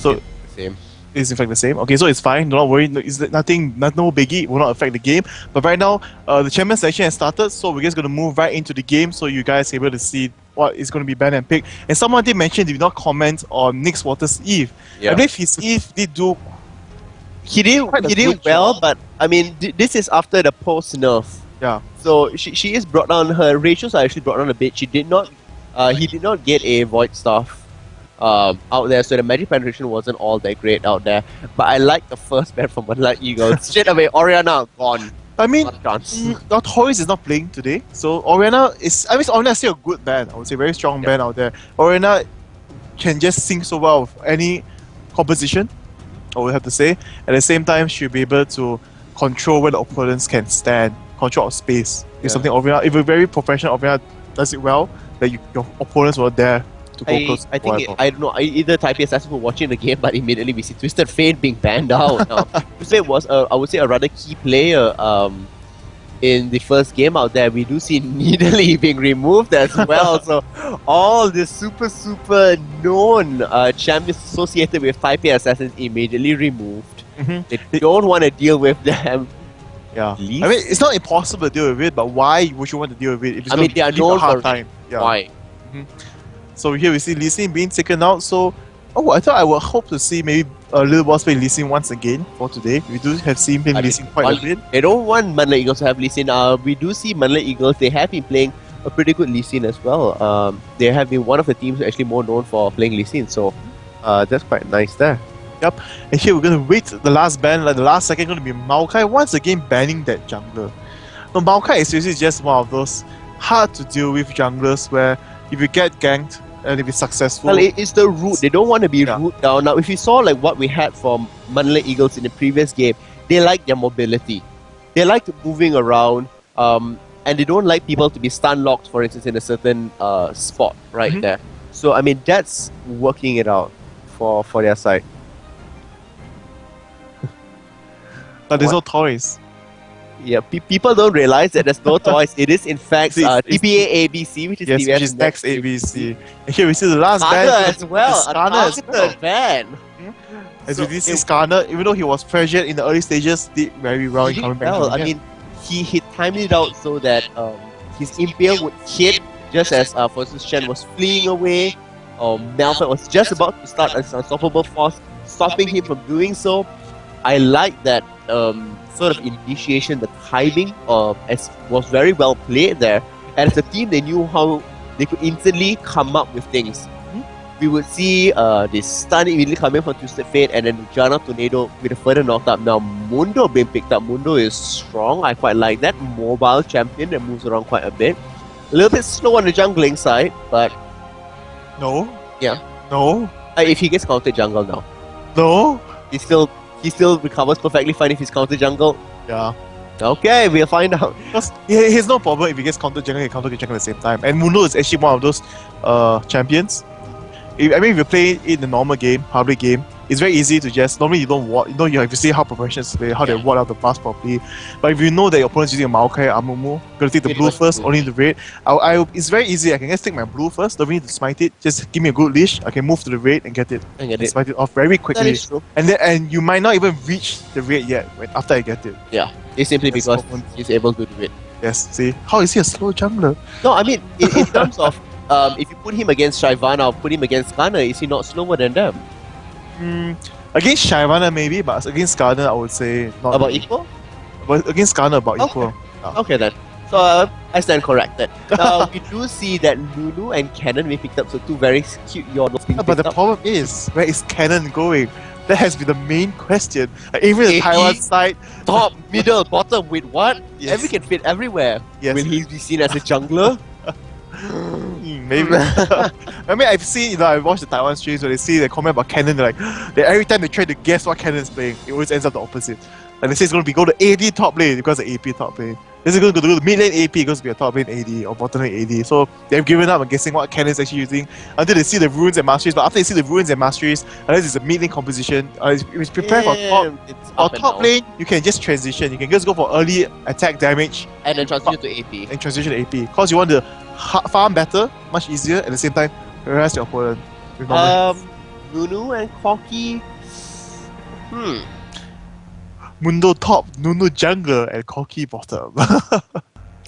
So the same. it's in fact the same. Okay, so it's fine. Do not worry. It's nothing. No biggie. It will not affect the game. But right now, the champion selection has started, so we're just gonna move right into the game, so you guys are able to see what is going to be banned and picked. And someone did mention they did not comment on Nick's Waters' Eve. Yeah. I believe his Eve did do. He did good well, job. but I mean, this is after the post nerf. Yeah. So she is brought down. Her ratios are actually brought down a bit. He did not get a void staff out there, so the magic penetration wasn't all that great out there. But I like the first ban from Manila Eagles. Straight away, Oriana gone. I mean, Not a chance. Toys is not playing today, so Oriana is. I mean, Oriana is still a good band. I would say very strong band out there. Oriana can just sync so well with any composition, I would have to say. At the same time, she'll be able to control where the opponents can stand, control of space. It's something Oriana, if a very professional Oriana does it well, that your opponents were there to go close. I think I don't know. Either TPA assassins were watching the game, but immediately we see Twisted Fate being banned out. Twisted was I would say a rather key player in the first game out there. We do see Needly being removed as well. So all the super known champions associated with TPA assassins immediately removed. They don't want to deal with them. Yeah, I mean, it's not impossible to deal with it, but why would you want to deal with it if it's going to they are give you a known hard for time? Yeah. Why? So here we see Lee Sin being taken out. So, I thought I would hope to see maybe Little Boss play Lee Sin once again for today. We do have seen him Lee Sin quite a bit. They don't want Manila Eagles to have Lee Sin. We do see Manila Eagles, they have been playing a pretty good Lee Sin as well. They have been one of the teams actually more known for playing Lee Sin, so that's quite nice there. Yep, and here we're going to wait the last ban, like the last second going to be Maokai once again banning that jungler. Now Maokai is seriously just one of those hard to deal with junglers where if you get ganked and if it's successful... Well, it's the root. They don't want to be root down. Now, if you saw like what we had from Manila Eagles in the previous game, they like their mobility. They like moving around, and they don't like people to be stun locked, for instance, in a certain spot right there. So, I mean, that's working it out for their side. But there's no toys. Yeah, people don't realize that there's no toys. It is in fact TPA ABC, which is next ABC. And here we see the last ban as well. Skarner as well. Ban. As we did see Skarner, even though he was pressured in the early stages, did very well in coming back. I mean, he timed it out so that his Impale would hit just as for instance Shen was fleeing away. Malphite was just about to start an unstoppable force, stopping him from doing so. I like that sort of initiation, the timing was very well played there. And as a team, they knew how they could instantly come up with things. We would see this stun immediately coming from Twisted Fate, and then Jana Tornado with a further knocked up. Now Mundo being picked up. Mundo is strong. I quite like that. Mobile champion that moves around quite a bit. A little bit slow on the jungling side, but... No. Yeah. No. If he gets counter jungle now. No. He still recovers perfectly fine if he's counter jungle. Yeah. Okay, we'll find out. Because he has no problem if he gets counter jungle and counter jungle at the same time. And Mundo is actually one of those champions. If you play it in the normal game, public game, it's very easy to just... Normally you don't ward, you have to see how professionals play, how they ward out the blast properly. But if you know that your opponent's using a Maokai Amumu, gotta take the blue first, only the red. It's very easy. I can just take my blue first, don't need to smite it. Just give me a good leash, I can move to the red and get it. And smite it off very quickly. That is true. And you might not even reach the red yet after I get it. Yeah, it's simply because he's able to do it. Yes, see? How is he a slow jungler? No, I mean, in terms of... if you put him against Shyvana or put him against Skarner, is he not slower than them? Against Shyvana maybe, but against Skarner I would say not. About equal? But against Skarner about equal. Okay then. So I stand corrected. We do see that Lulu and Cannon we picked up, so two very cute Yordles being picked But the up. problem is, where is Cannon going? That has been the main question. Even the Taiwan side... Top, middle, bottom, with what? Yes. Every can fit everywhere. Yes. Will he be seen as a jungler? Maybe. I mean, I've seen, I've watched the Taiwan streams where they see the comment about Cannon, they're like, every time they try to guess what Cannon's playing, it always ends up the opposite. Like they say it's going to go to AD top lane because the AP top lane. This is going to go to mid lane AP because to be a top lane AD or bottom lane AD. So they've given up on guessing what Cannon's actually using until they see the runes and masteries. But after they see the runes and masteries, unless it's a mid lane composition, it's prepared for top lane, you can just transition. You can just go for early attack damage and then transition to AP. And transition to AP. Because you want to farm better, much easier, at the same time, harass your opponent. Nunu and Corky. Mundo top, Nunu jungle, and Corky bottom.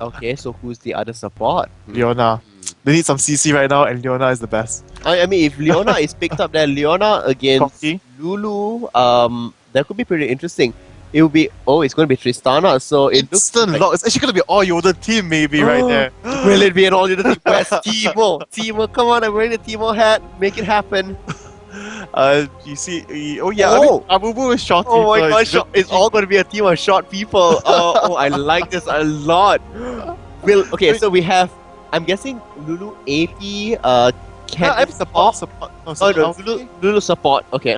Okay, so who's the other support? Leona. They need some CC right now, and Leona is the best. I mean, if Leona is picked up there, Leona against Corky. Lulu, that could be pretty interesting. It will be, it's going to be Tristana, so it looks Instant like, lock. It's actually going to be all Yoda team, maybe, right there. Will it be an all unit team? Where's Timo? Timo, come on, I'm wearing the Timo hat. Make it happen. You see, I mean, Amumu is short. Oh my people, gosh, it's all going to be a team of short people. I like this a lot. Okay, so we have, I'm guessing Lulu AP, Canon I'm support. Lulu support, okay.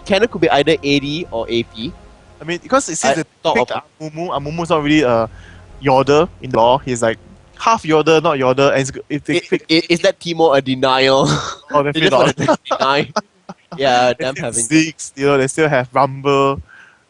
Canon could be either AD or AP. I mean, because it says the thought picked of- Amumu. Amumu is not really a Yoda in the law. He's like half Yoda, not Yoda. And if they pick, Is that Timo a denial? oh, They definitely just want not. to deny. Yeah, They them still have having. Ziggs, they still have Rumble,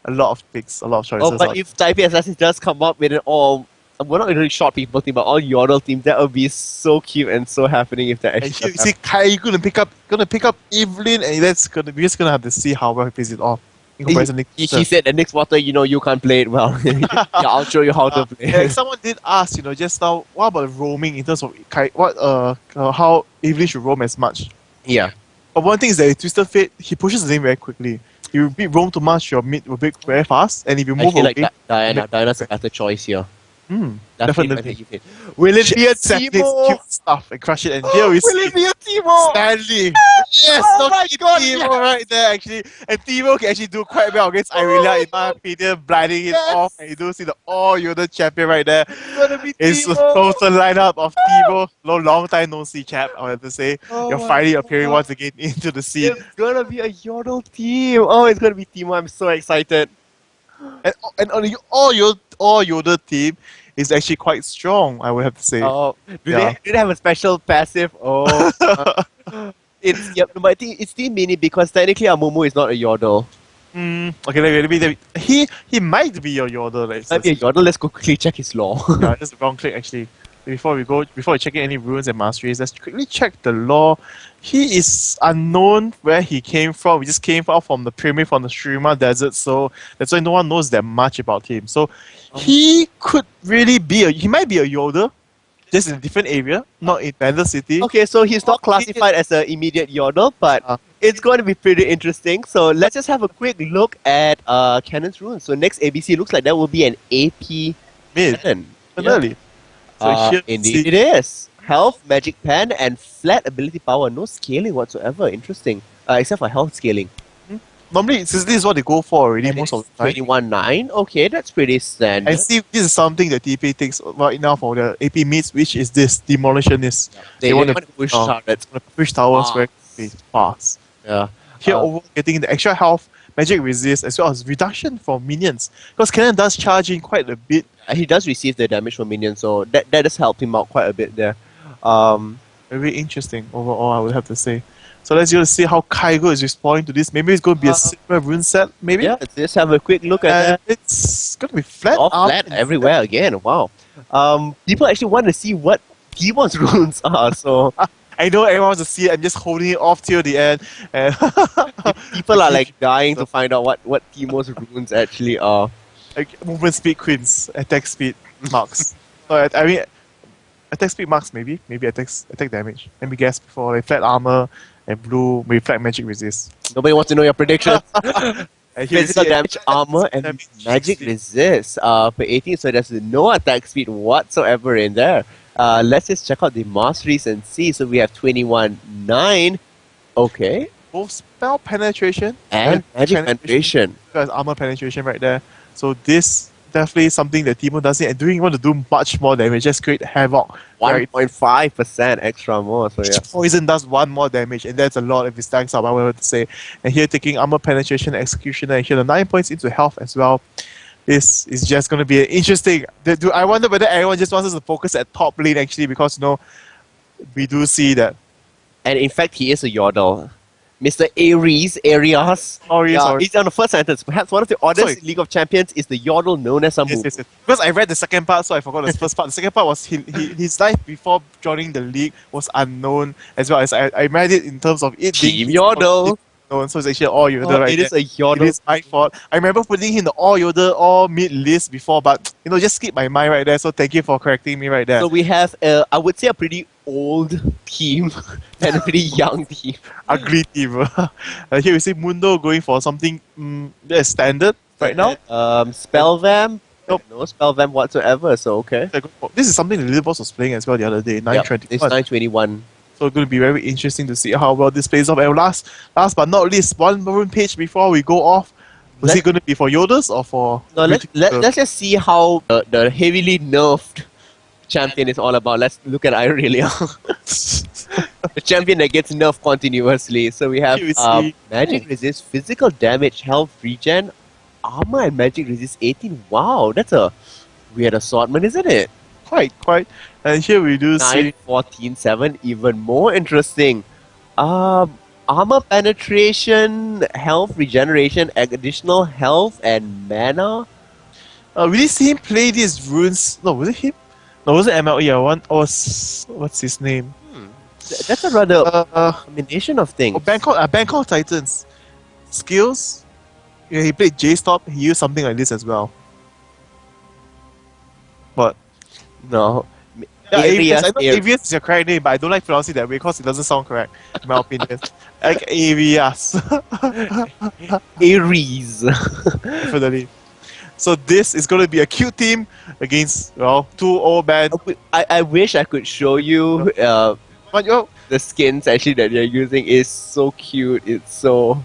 a lot of picks, a lot of choices. Oh, but if Taipei Assassins does come up with an all, we're not really short people team, but all Yordle team, that would be so cute and so happening if that and actually. here you see Kai gonna pick up Evelyn, and we're just gonna have to see how well he plays it off. In comparison, He said that next quarter, you can't play it well. Yeah, I'll show you how to play. yeah, someone did ask, just now, what about roaming in terms of how Evelyn should roam as much? Yeah. But one thing is that with Twisted Fate, he pushes the lane very quickly. If you beat roam too much, your mid will break very fast, and if you I move feel away, like Diana's a better choice here. definitely. Will it be a Set this Timo? cute stuff and crush it, and here we Will see it be a Timo? Stanley. Yes, Oh my God, Timo yes. right there actually, and Timo can actually do quite well against Irelia in my opinion, blinding it Yes. off, and you do see the all Yoda champion right there. It's gonna be It's the Timo. total lineup of Timo. Long time no see, chap. I have to say, Oh you're my finally appearing God. once again into the scene. It's gonna be a Yordle team. Oh, it's gonna be Timo. I'm so excited. And all Yoda team is actually quite strong, I would have to say. Oh, Yeah. do they have a special passive? Oh, but I think it's Team Mini because technically Amumu is not a Yordle. Okay, let me he might be your Yoda. Might be a Yordle. Let's go quickly check his lore. Yeah, that's the wrong click actually. Before we check in any runes and masteries, let's quickly check the lore. He is unknown where he came from. We just came out from the pyramid from the Shurima Desert, so that's why no one knows that much about him. So he could really be he might be a Yoda, just in a different area, not in Bandar City. Okay, so he's not classified as an immediate Yordle, but it's going to be pretty interesting. So let's just have a quick look at Cannon's runes. So next ABC looks like that will be an AP Mid, Cannon. definitely. So here we Indeed see- it is. Health, Magic Pen, and flat ability power. No scaling whatsoever. Interesting. Except for health scaling. Normally, since this is what they go for already And most of it's the time. 21.9. Okay, that's pretty standard. I see this is something that TPA takes right now for the AP meets, which is this demolitionist. They want want to- to push oh. targets. Push towers Fast. very quickly, fast. Yeah. Here over getting the extra health, magic resist, as well as reduction for minions. Because Cannon does charge in quite a bit. He does receive the damage from minions, so that does help him out quite a bit there. Very interesting overall, I would have to say. So let's just see how Kaigo is responding to this. Maybe it's going to be a similar rune set, maybe? Yeah, let's just have a quick look at And that. it's going to be flat. All up flat instead. everywhere again. Wow. People actually want to see what Demon's runes are, so I know everyone wants to see it. I'm just holding it off till the end. And people are like dying to find out what Demon's runes actually are. like, movement speed queens, attack speed marks. So I mean, attack speed marks maybe attack damage. Let me guess before like flat armor and blue, maybe flat magic resist. Nobody wants to know your predictions. And here you Physical see damage, armor, and damage, magic speed. resist. For 18, so there's no attack speed whatsoever in there. Let's just check out the masteries and see. So we have 21.9. Okay. Both spell penetration And magic penetration. as armor penetration right there. So this definitely something that Timo does it and doing want to do much more damage, just create havoc. Right? 1.5% extra more. So yeah. Each poison does one more damage, and that's a lot if it stacks up, I would to say. And here taking armor penetration, executioner, and here the 9 points into health as well. This is just going to be interesting. I wonder whether everyone just wants us to focus at top lane actually, because we do see that. And in fact, he is a Yordle. Mr. Arias. Sorry. He's on the first sentence. Perhaps one of the oddest Sorry. League of Champions is the Yordle known as Amu. Yes. Because I read the second part, so I forgot the first part. The second part was his life before joining the league was unknown, as well as I read it in terms of it Team being Yordle. No, so it's actually all Yoda right it is there. a Yoda. It is my fault. I remember putting him in the all Yoda, all mid list before, but just skipped my mind right there. So thank you for correcting me right there. So we have, I would say, a pretty old team and a pretty young team. Ugly team. Here we see Mundo going for something that's standard right now. Spell Vamp. Nope. No spell Vamp whatsoever. So okay. This is something the little boss was playing as well the other day. 921. It's 921. So it's going to be very interesting to see how well this plays off. And last but not least, one maroon page before we go off. Was it going to be for Yodas or for? No, let's just see how the heavily nerfed champion is all about. Let's look at Irelia. The champion that gets nerfed continuously. So we have magic resist, physical damage, health regen, armor and magic resist 18. Wow, that's a weird assortment, isn't it? Quite. And here we do 9, see 14, 7, even more interesting. Armor penetration, health regeneration, additional health and mana. we did see him play these runes. No, was it him? No, was it MLE? What's his name? That's a rather combination of things. Bangkok Titans. Skills. Yeah, he played J-Stop. He used something like this as well. What? No. Yeah, Arias, I know Avius is your correct name, but I don't like pronouncing it that way because it doesn't sound correct, in my opinion. Like Avias. Aries. Definitely. So this is going to be a cute team against, two old men. I wish I could show you the skins actually that they're using is so cute. It's so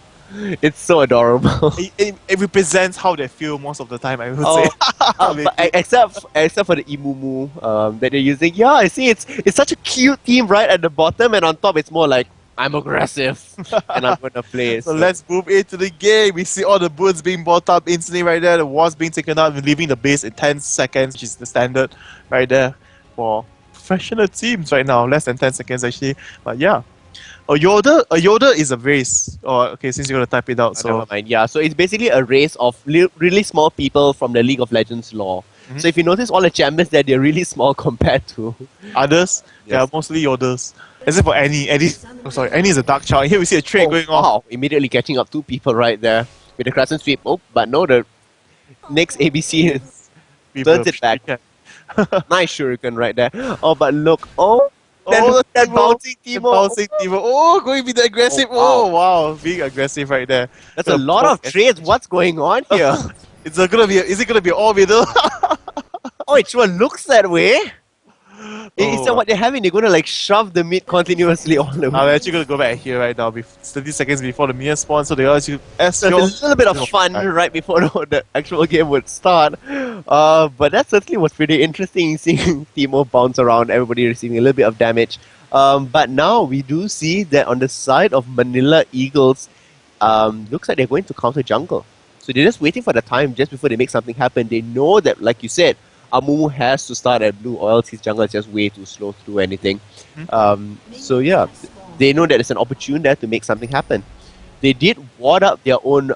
adorable. It represents how they feel most of the time, I would say. But except for the Imumu that they're using. Yeah, I see it's such a cute team right at the bottom, and on top it's more like I'm aggressive and I'm gonna play. So let's move into the game. We see all the boots being bought up instantly right there. The walls being taken out, leaving the base in 10 seconds, which is the standard right there for professional teams right now. Less than 10 seconds actually. But yeah. A Yoda is a race. Oh, okay, since you're going to type it out. So never mind. Yeah, so it's basically a race of really small people from the League of Legends lore. So if you notice all the champions there, they're really small compared to others. They are mostly Yodas. Except for Annie. Annie is a dark child. Here we see a trade going on. Wow, immediately catching up 2 people right there with the crescent sweep. Oh, but no, the next ABC turns it back. Nice shuriken right there. Oh, but look. That bouncing Timo. Oh, going to be the aggressive. Oh, wow. Being aggressive right there. That's a lot of trades. What's going on here? Is it gonna be all middle? Oh, it sure looks that way. Is that what they're having? They're gonna shove the mid continuously all the way. I'm actually gonna go back here right now, 30 seconds before the minion spawn, so they are actually There's a little bit of fun right before the actual game would start. But that certainly was pretty interesting seeing Timo bounce around, everybody receiving a little bit of damage. But now we do see that on the side of Manila Eagles, looks like they're going to counter jungle. So they're just waiting for the time just before they make something happen. They know that, like you said, Amumu has to start at blue, or else his jungle is just way too slow to do anything. So yeah, they know that there's an opportunity there to make something happen. They did ward up their own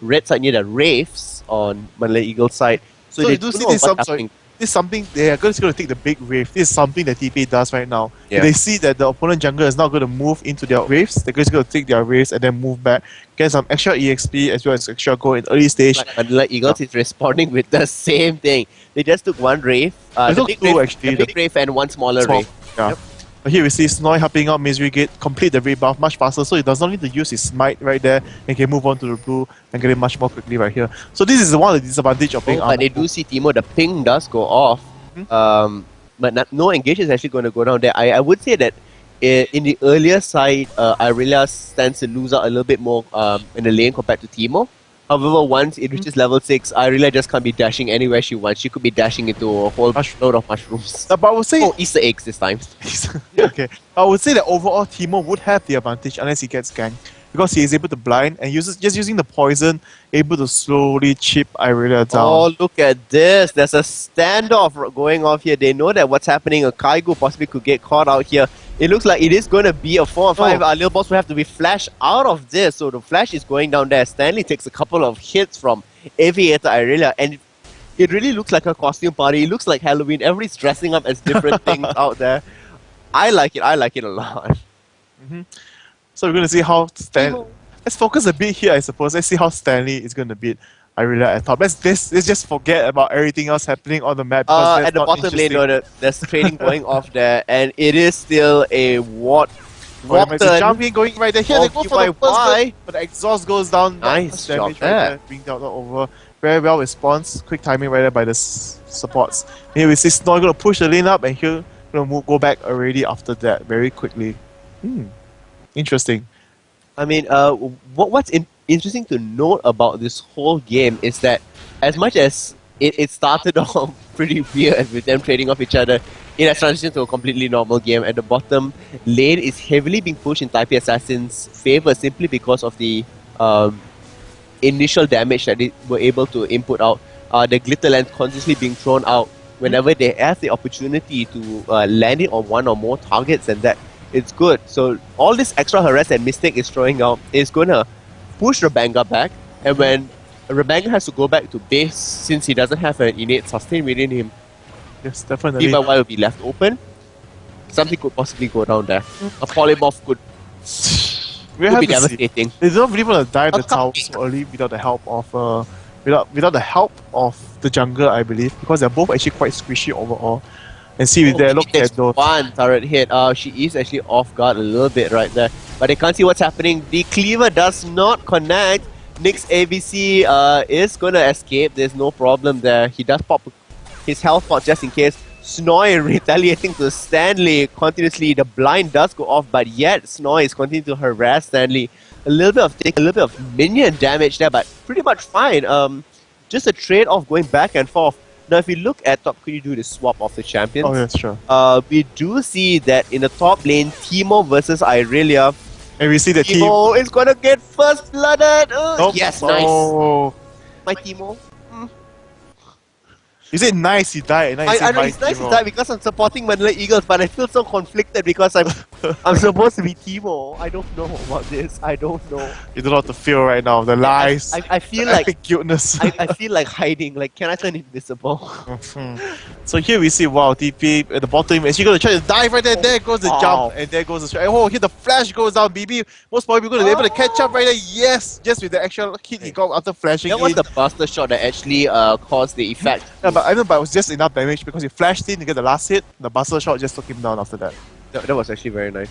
red side near the Wraiths on Manila Eagle's side. So they do see know what's happening. This is something they are just going to take the big wave. This is something that TPA does right now. Yeah. They see that the opponent jungler is not going to move into their waves. They're just going to take their waves and then move back, get some extra EXP as well as extra gold in early stage. But Manila Eagles is responding with the same thing. They just took one Wraith, the big Wraith and one smaller Wraith. Yeah. Yep. But here we see Snoy helping out Misery Gate, complete the rebuff much faster, so he does not need to use his smite right there and can move on to the blue and get it much more quickly right here. So this is one of the disadvantage of being but they do see Timo, the ping does go off. But no engage is actually going to go down there. I would say that in the earlier side, Irelia stands to lose out a little bit more in the lane compared to Timo. However, once it reaches level 6, Irelia just can't be dashing anywhere she wants. She could be dashing into a whole load of mushrooms. But I would say... Easter eggs this time. Okay. I would say that overall, Timo would have the advantage unless he gets ganked. Because he is able to blind and just using the poison, able to slowly chip Irelia down. Oh, look at this. There's a standoff going off here. They know that what's happening. A Kaigo possibly could get caught out here. It looks like it is going to be a 4 and 5. Our little boss will have to be flashed out of this. So the flash is going down there. Stanley takes a couple of hits from Aviator Irelia. And it really looks like a costume party. It looks like Halloween. Everybody's dressing up as different things out there. I like it. I like it a lot. So we're going to see how let's focus a bit here, I suppose. Let's see how Stanley is going to beat Irelia at top. Let's just forget about everything else happening on the map. Because that's At the not bottom lane, interesting. there's trading going off there, and it is still a Oh, there's a jumping going right there. Here they go for the first goal, but the exhaust goes down. Nice Damage job right there. there. Being down over. Very well response. Quick timing right there by the supports. Here we see Snoy going to push the lane up, and he'll go back already after that very quickly. Interesting. I mean, what's interesting to note about this whole game is that as much as it started off pretty weird with them trading off each other, it has transitioned to a completely normal game. At the bottom lane is heavily being pushed in Taipei Assassin's favor simply because of the initial damage that they were able to input out. The glitter lens constantly being thrown out whenever they have the opportunity to land it on one or more targets, and that it's good. So all this extra harass and mistake is throwing out is going to push Rabanga back, and when Rabanga has to go back to base since he doesn't have an innate sustain within him, Yes, definitely. DIY will be left open. Something could possibly go down there. A polymorph could We be have to see. devastating. They don't really want to dive the A tower cupcake. so early without the help of without the help of the jungler, I believe, because they're both actually quite squishy overall. And see with there, look Takes at those. one turret hit. She is actually off guard a little bit right there, but they can't see what's happening. The cleaver does not connect. Nyx ABC is gonna escape. There's no problem there. He does pop his health pot just in case. Snoy retaliating to Stanley continuously. The blind does go off, but yet Snoy is continuing to harass Stanley. A little bit of minion damage there, but pretty much fine. Just a trade off going back and forth. Now, if you look at top, could you do the swap of the champions? Oh, yes, sure. We do see that in the top lane, Timo versus Irelia. And we see the team. Timo is gonna get first blooded. Nope. Yes, nice. Oh. My Timo. You said nice, he died. And I know it's nice to die because I'm supporting Manila Eagles, but I feel so conflicted because I'm supposed to be Timo. I don't know about this. I don't know. You don't know what to feel right now. The lies. I feel like guiltness. I feel like hiding. Like, can I turn invisible? So here we see, wow, TP at the bottom. And she's going to try to dive right there. There goes the jump. And there goes the strike. Oh, here the flash goes down. BB, most probably going to be able to catch up right there. Yes, just with the actual hit he got after flashing That was in. the buster shot that actually caused the effect. Yeah, but I know, but it was just enough damage because he flashed in to get the last hit. The buster shot just took him down after that. That was actually very nice.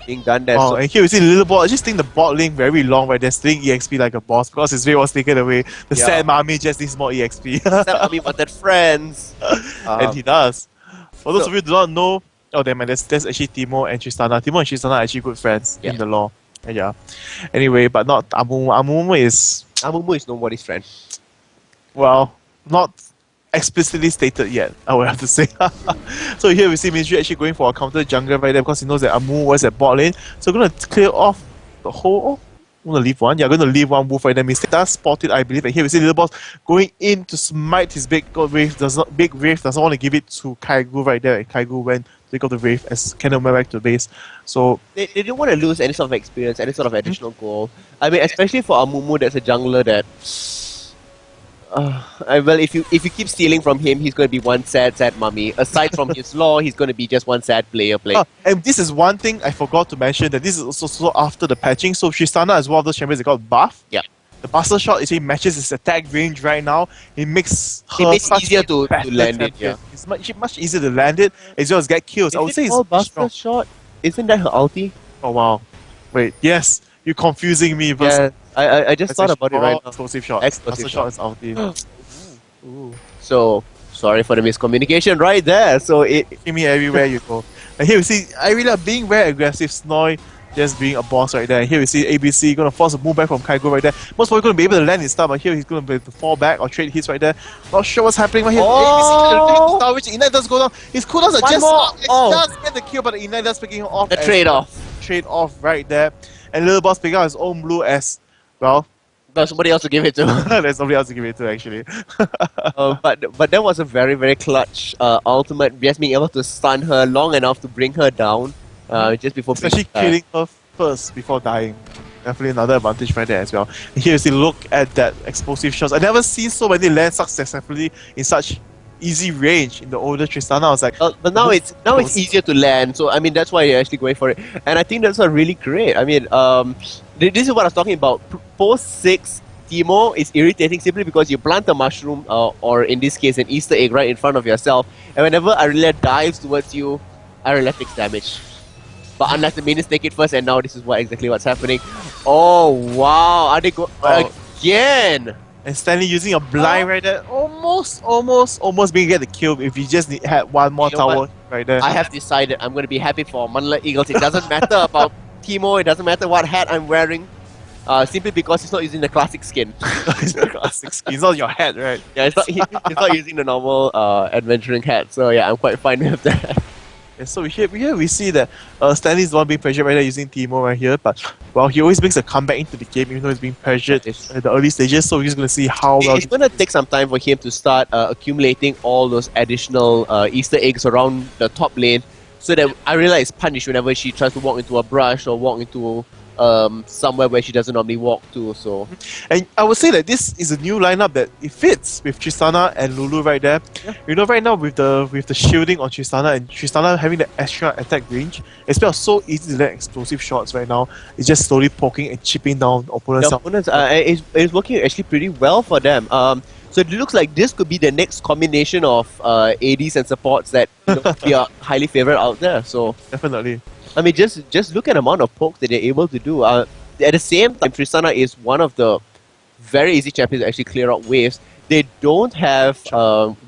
Being done there. Oh, So and here we see the little ball. I just think the bot lane very long right there, stealing EXP like a boss because his way was taken away. The Yeah. sad mommy just needs more EXP. I mean, wanted friends. And he does. For those so- of you who do not know, oh damn man, that's actually Timo and Tristana. Timo and Tristana are actually good friends in the lore. Yeah. Anyway, but not Amumu. Amumu is, Amumu is nobody's friend. well, not explicitly stated yet, I would have to say. So here we see Ministry actually going for a counter jungler right there because he knows that Amumu was at bot lane. So going to clear off the whole. I'm going to leave one. Yeah, going to leave one wolf right there. Mistake does spot it, I believe. And here we see Little Boss going in to smite his big wave. Doesn't want to give it to Kaigu right there. And Kaigu went to take out the wave as Kendall went back to base. So They didn't want to lose any sort of experience, any sort of additional goal. I mean, especially for Amumu, that's a jungler that. Well, if you keep stealing from him, he's going to be one sad mummy. Aside from his lore, he's going to be just one sad player playing. and this is one thing I forgot to mention, that this is also after the patching. So Tristana is one of those champions that got buff. Yeah. The Buster Shot is he matches his attack range right now. It makes It her makes it such easier a to better land it, champion. It's much easier to land it as well as get kills. I would say all it's Buster strong. shot. Isn't that her ulti? Oh wow. Wait, yes. You're confusing me. Yeah, I just thought about it right now. Explosive shot. Explosive Buster shot is ulti. Ooh. So, sorry for the miscommunication right there. So it Give me everywhere you go. And here we see Irelia being very aggressive, Snoy just being a boss right there. And here we see ABC gonna force a move back from Kaigo right there. Most probably gonna be able to land his stuff, but here he's gonna be able to fall back or trade hits right there. Not sure what's happening, but here ABC star, which Ignite does go down. His cooldowns are One just more. up. He does get the kill, but the Ignite does picking him off. the as trade-off. Trade off right there. And Little Boss picking out his own blue as well. There's somebody else to give it to. There's somebody else to give it to actually. But that was a very, very clutch ultimate. Just being able to stun her long enough to bring her down. Just before Especially killing her first before dying. Definitely another advantage right there as well. And here you see, look at that explosive shots. I've never seen so many land successfully in such easy range in the older Tristana. I was like, But now it's easier to land, so I mean that's why you're actually going for it, and I think that's really great. I mean, this is what I was talking about. Post 6 Teemo is irritating simply because you plant a mushroom, or in this case an Easter egg right in front of yourself, and whenever Aurelia dives towards you, Aurelia takes damage. But unless the minions take it first, and now this is exactly what's happening. Oh wow, are they go again? And Stanley using a blind right there, almost being get the kill if you just had one more tower right there. I have decided I'm going to be happy for Manila Eagles. It doesn't matter about Teemo, it doesn't matter what hat I'm wearing, simply because he's not using the classic skin. It's the classic skin. It's not your hat, right? Yeah, he's not using the normal adventuring hat, so yeah, I'm quite fine with that. Yeah, so here we see that Stanley is the one being pressured right there using Teemo right here, but well, he always makes a comeback into the game even though he's being pressured at the early stages, so we're just going to see how well... It's going to take some time for him to start accumulating all those additional Easter eggs around the top lane, so that Aurelia is punished whenever she tries to walk into a brush or walk into somewhere where she doesn't normally walk to. So, and I would say that this is a new lineup that it fits with Tristana and Lulu right there. Yeah. You know, right now with the shielding on Tristana and Tristana having the extra attack range, it's been so easy to land explosive shots right now. It's just slowly poking and chipping down opponents. The opponents it's working actually pretty well for them. So it looks like this could be the next combination of ADs and supports that we are highly favored out there. So definitely. I mean, just look at the amount of pokes that they're able to do. At the same time, Tristana is one of the very easy champions to actually clear out waves. They don't have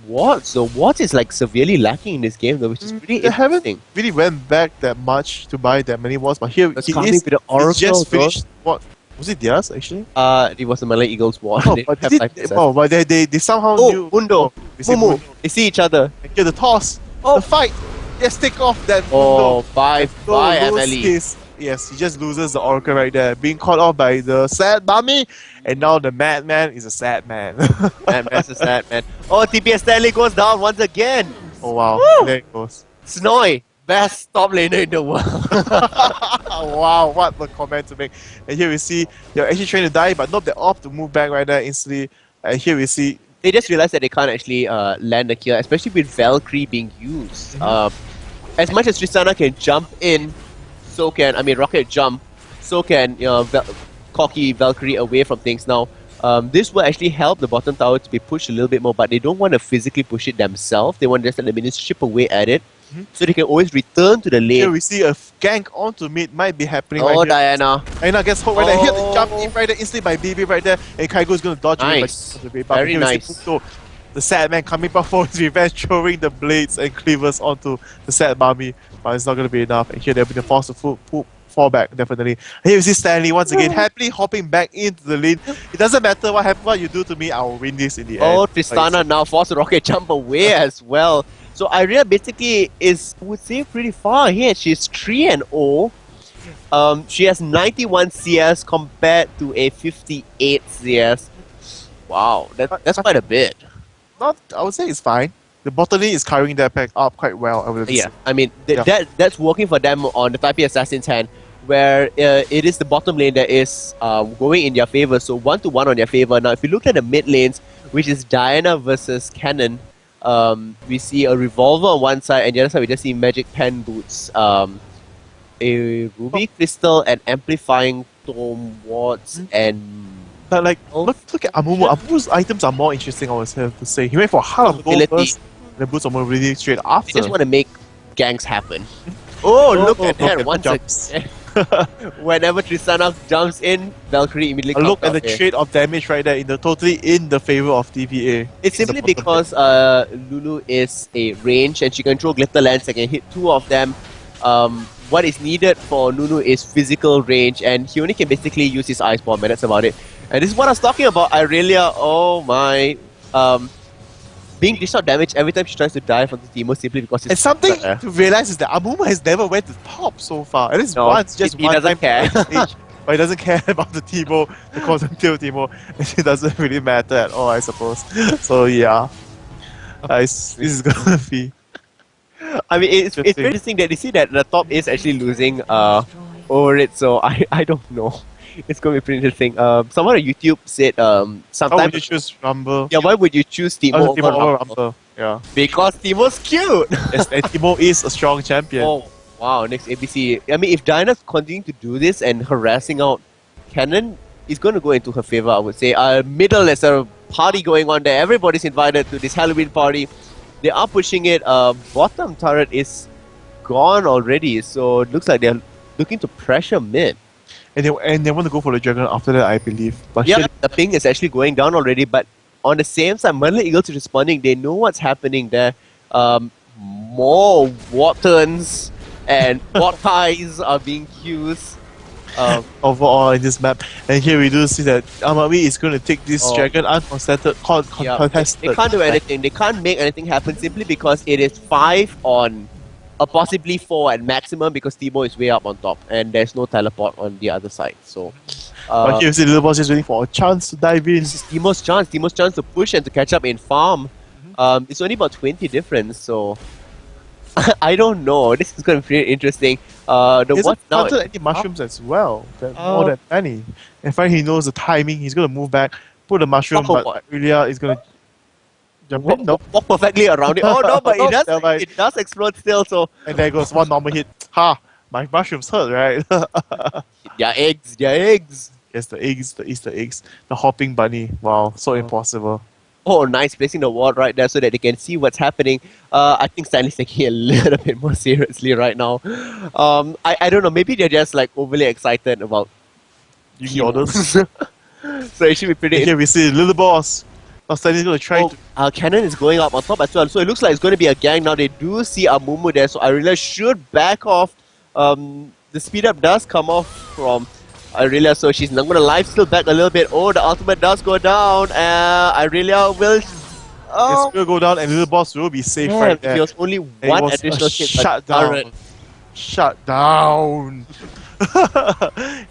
wards, so wards is like severely lacking in this game, though, which is pretty they interesting. Haven't really went back that much to buy that many wards, but here he is with the Oracle, just finished. What was it? Theirs actually? It was the Malay Eagles ward. Oh, but they somehow knew. Mundo, Mumu, they see each other. Get the toss, the fight. Yes, take off that Mundo. Bye MLE. Yes, he just loses the Oracle right there, being caught off by the sad mummy, and now the madman is a sad man. Madman's a sad man. Oh, TPA Stanley goes down once again. Oh wow, there it goes. Snoy, best top laner in the world. Wow, what a comment to make. And here we see they're actually trying to die, but not they're off to move back right there instantly. And here we see they just realized that they can't actually land the kill, especially with Valkyrie being used. As much as Tristana can jump in, so can Rocket jump, so can cocky Valkyrie away from things. Now, this will actually help the bottom tower to be pushed a little bit more, but they don't want to physically push it themselves. They want to just let the minions chip away at it, so they can always return to the lane. Here we see a gank onto mid might be happening. Oh, right here. Diana! Diana gets hooked right there. Here the jump in right there instantly by BB right there, and Kaigo is going to dodge it. But very nice. So the sad man coming back for his revenge, throwing the blades and cleavers onto the sad mummy, but it's not going to be enough. And here they'll be forced to fall back, definitely. And here we see Stanley once again happily hopping back into the lane. It doesn't matter what you do to me, I will win this in the end. Oh, Tristana now forced the Rocket jump away as well. So Aurelia basically is, I would say, pretty far ahead. She's 3-0. She has 91 CS compared to a 58 CS. Wow, that's quite a bit. I would say it's fine. The bottom lane is carrying that pack up quite well. I mean, that's working for them on the Type A Assassin's hand, where it is the bottom lane that is going in their favor. So 1-1 on their favor. Now, if you look at the mid lanes, which is Diana versus Cannon, we see a Revolver on one side, and the other side we just see Magic Pen Boots, a Ruby Crystal, and Amplifying Tome Wards, and... But like, look at Amumu. Amumu's items are more interesting, I would have to say. He went for Heart of Gold first, and then Boots are mobility straight after. They just want to make ganks happen. Look at that once again. Whenever Tristana jumps in, Valkyrie immediately look at the trade of damage right there, totally in the favor of TPA. It's simply because Lulu is a range and she can throw glitter lens and can hit 2 of them. What is needed for Nunu is physical range, and he only can basically use his Ice Bomb, and that's about it. And this is what I was talking about, Aurelia. Oh my. Being dished out damage every time she tries to dive onto Teemo simply because it's... And something to realize is that Amumu has never went to top so far. It is once, just he doesn't care. But he doesn't care about the Teemo, the quantum tail Teemo. It doesn't really matter at all, I suppose. So yeah. This is gonna be... I mean, it's very interesting that you see that the top is actually losing over it, so I don't know. It's going to be pretty interesting. Someone on YouTube said sometimes... Why would you choose Rumble? Yeah, why would you choose Teemo over Rumble? Yeah. Because Timo's cute! Yes, and Timo is a strong champion. Oh, wow, next ABC. I mean, if Diana's continuing to do this and harassing out Cannon, it's going to go into her favor, I would say. Middle, there's a party going on there. Everybody's invited to this Halloween party. They are pushing it. Bottom turret is gone already, so it looks like they're looking to pressure mid. And they want to go for the dragon after that, I believe. But Yeah, shit, the ping is actually going down already, but on the same side, Manila Eagles is responding. They know what's happening there. More Wattons and Watties are being used. overall in this map. And here we do see that Amawi is going to take this dragon uncontested. They can't do anything. They can't make anything happen simply because it is 5 on possibly 4 at maximum because Timo is way up on top and there's no teleport on the other side. So, but here we see Little Boss is waiting for a chance to dive in. this is Timo's chance. Timo's chance to push and to catch up in farm. It's only about 20 difference, so I don't know. This is going to be pretty interesting. He's what now? planted any mushrooms as well. More than many. In fact, he knows the timing. He's going to move back, put the mushroom, but Ilya is going to jump in. Nope. Walk perfectly around it. Oh no, but Nope, never mind. it does explode still. So And there goes one normal hit. Ha! My mushrooms hurt, right? their eggs. Yes, the Easter eggs. The hopping bunny. Wow, so impossible. Oh, nice, placing the wall right there so that they can see what's happening. I think Stanley's taking it a little bit more seriously right now. I don't know, maybe they're just like overly excited about Yugi orders. so it should be pretty. Here we see Little Boss. Now Stanley's going to try to... Cannon is going up on top as well, so it looks like it's going to be a gang now. They do see Amumu there, so Irelia should back off. The speed up does come off from Irelia, so she's not going to life steal back a little bit. Oh, the ultimate does go down. Irelia will... It's going to go down and Little Boss will be safe right there. There was only And one it was additional a hit. shut down. Shut down.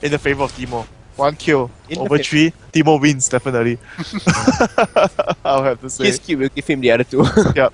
In the favor of Timo. 1 kill. Over 3. Timo wins, definitely. I'll have to say. He's cute, we'll give him the other 2. Yep.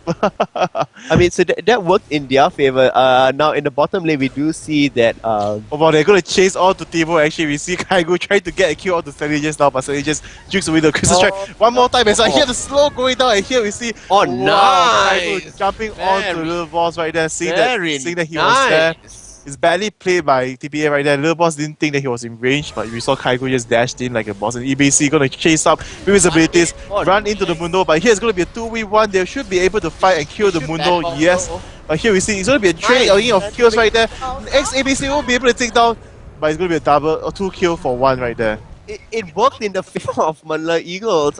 I mean, so that worked in their favor. Now in the bottom lane, we do see that... Oh, wow, they're going to chase all to Timo. Actually, we see Kaigo trying to get a kill on the Stanley just now, but Stanley just jukes away the crystal strike. One more time, as I hear the slow going down, and here we see... Oh, wow, nice! Kaigo jumping onto Little Boss right there, seeing that he nice. was there. It's badly played by TPA right there. Little Boss didn't think that he was in range, but we saw Kaigo just dashed in like a boss. And EBC gonna chase up with his abilities, run into the Mundo. But here's gonna be a 2v1. They should be able to fight and kill the Mundo, yes. But here we see it's gonna be a trade of kills right there. Ex ABC won't be able to take down, but it's gonna be a double or 2 kill for 1 right there. It worked in the favor of Manila Eagles.